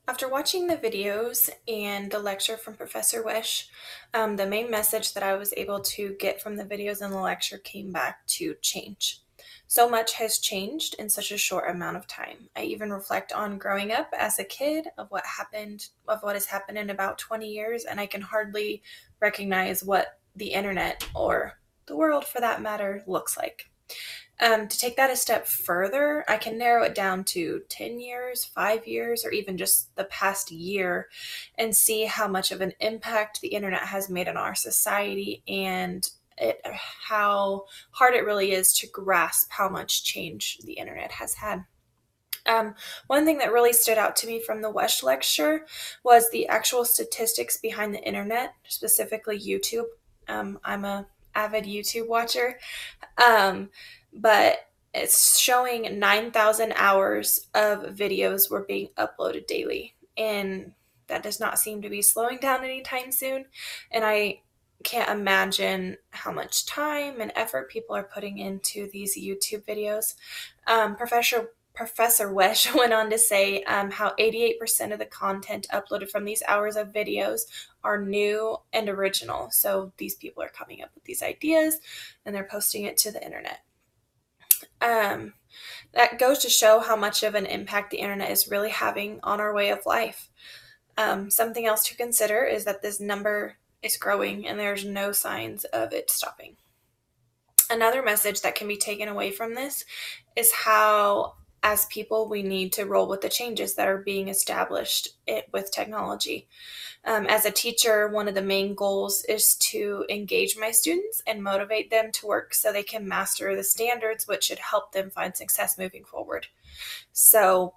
After watching the videos and the lecture from Professor Wish, the main message that I was able to get from the videos and the lecture came back to change. So much has changed in such a short amount of time. I even reflect on growing up as a kid of what has happened in about 20 years, and I can hardly recognize what the internet or the world for that matter looks like. To take that a step further, I can narrow it down to 10 years, 5 years, or even just the past year and see how much of an impact the internet has made on our society and how hard it really is to grasp how much change the internet has had. One thing that really stood out to me from the Wesh lecture was the actual statistics behind the internet, specifically YouTube. I'm a avid YouTube watcher, um, but it's showing 9,000 hours of videos were being uploaded daily, and that does not seem to be slowing down anytime soon. And I can't imagine how much time and effort people are putting into these YouTube videos. Professor Wesh went on to say how 88% of the content uploaded from these hours of videos are new and original. So these people are coming up with these ideas and they're posting it to the internet. Um, that goes to show how much of an impact the internet is really having on our way of life. Something else to consider is that this number is growing and there's no signs of it stopping. Another message that can be taken away from this is how, as people, we need to roll with the changes that are being established with technology. As a teacher, one of the main goals is to engage my students and motivate them to work so they can master the standards, which should help them find success moving forward. So,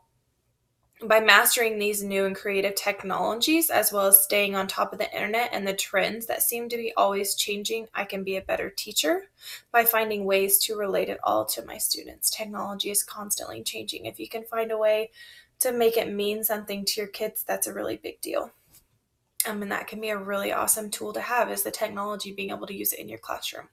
by mastering these new and creative technologies, as well as staying on top of the internet and the trends that seem to be always changing, I can be a better teacher by finding ways to relate it all to my students. Technology is constantly changing. If you can find a way to make it mean something to your kids, that's a really big deal. And that can be a really awesome tool to have, is the technology, being able to use it in your classroom.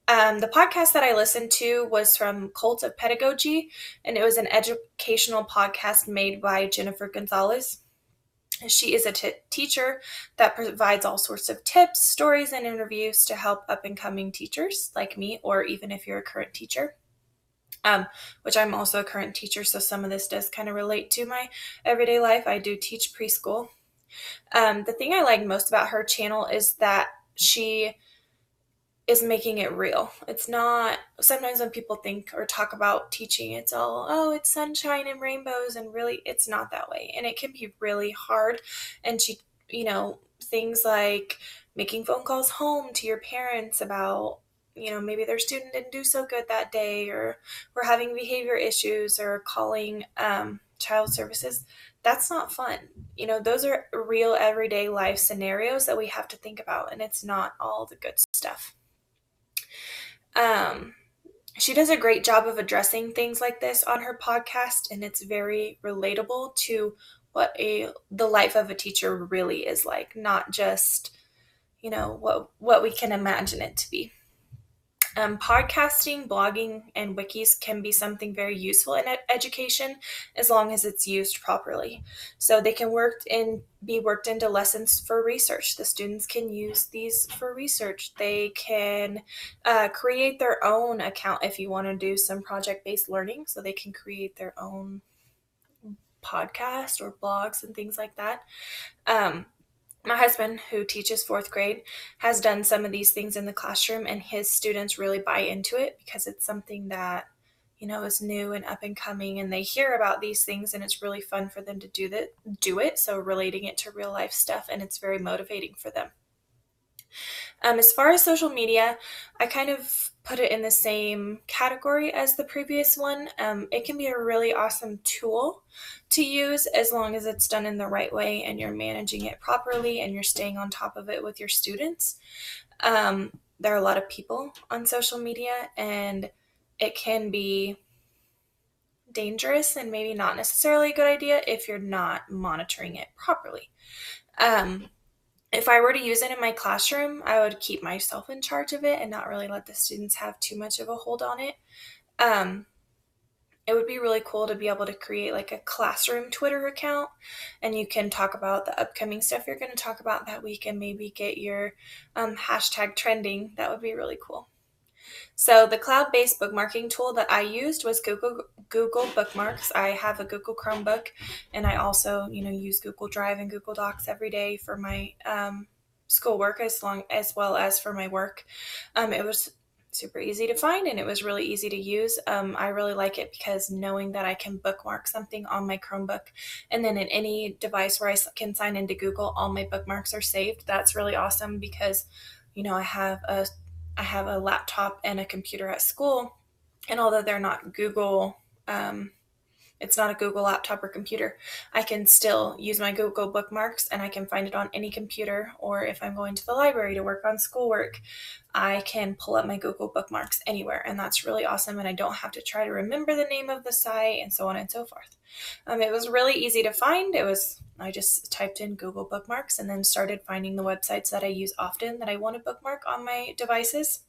The podcast that I listened to was from Cult of Pedagogy, and it was an educational podcast made by Jennifer Gonzalez. She is a teacher that provides all sorts of tips, stories, and interviews to help up-and-coming teachers like me, or even if you're a current teacher. Which I'm also a current teacher, so some of this does kind of relate to my everyday life. I do teach preschool. The thing I like most about her channel is that she is making it real. It's not, sometimes when people think or talk about teaching, it's all, oh, it's sunshine and rainbows, and really it's not that way. And it can be really hard. And things like making phone calls home to your parents about, maybe their student didn't do so good that day, or we're having behavior issues, or calling child services. That's not fun. Those are real everyday life scenarios that we have to think about, and it's not all the good stuff. Um, she does a great job of addressing things like this on her podcast, and it's very relatable to what the life of a teacher really is like, not just what we can imagine it to be. Podcasting, blogging, and wikis can be something very useful in education as long as it's used properly. So they can be worked into lessons for research. The students can use these for research. They can create their own account if you want to do some project-based learning. So they can create their own podcast or blogs and things like that. My husband, who teaches fourth grade, has done some of these things in the classroom, and his students really buy into it because it's something that, is new and up and coming, and they hear about these things, and it's really fun for them to do it. So relating it to real life stuff, and it's very motivating for them. As far as social media, I kind of put it in the same category as the previous one. It can be a really awesome tool to use as long as it's done in the right way and you're managing it properly and you're staying on top of it with your students. There are a lot of people on social media, and it can be dangerous and maybe not necessarily a good idea if you're not monitoring it properly. If I were to use it in my classroom, I would keep myself in charge of it and not really let the students have too much of a hold on it. it would be really cool to be able to create like a classroom Twitter account, and you can talk about the upcoming stuff you're going to talk about that week and maybe get your hashtag trending. That would be really cool. So the cloud-based bookmarking tool that I used was Google Bookmarks. I have a Google Chromebook, and I also, use Google Drive and Google Docs every day for my schoolwork as well as for my work. It was super easy to find, and it was really easy to use. I really like it because knowing that I can bookmark something on my Chromebook, and then in any device where I can sign into Google, all my bookmarks are saved. That's really awesome because, I have a laptop and a computer at school, and although they're not Google, it's not a Google laptop or computer, I can still use my Google bookmarks, and I can find it on any computer. Or if I'm going to the library to work on schoolwork, I can pull up my Google bookmarks anywhere, and that's really awesome. And I don't have to try to remember the name of the site and so on and so forth. It was really easy to find. I just typed in Google bookmarks and then started finding the websites that I use often that I want to bookmark on my devices.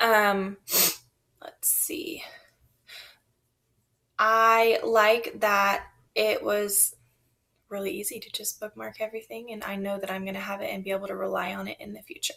Let's see. I like that it was really easy to just bookmark everything, and I know that I'm going to have it and be able to rely on it in the future.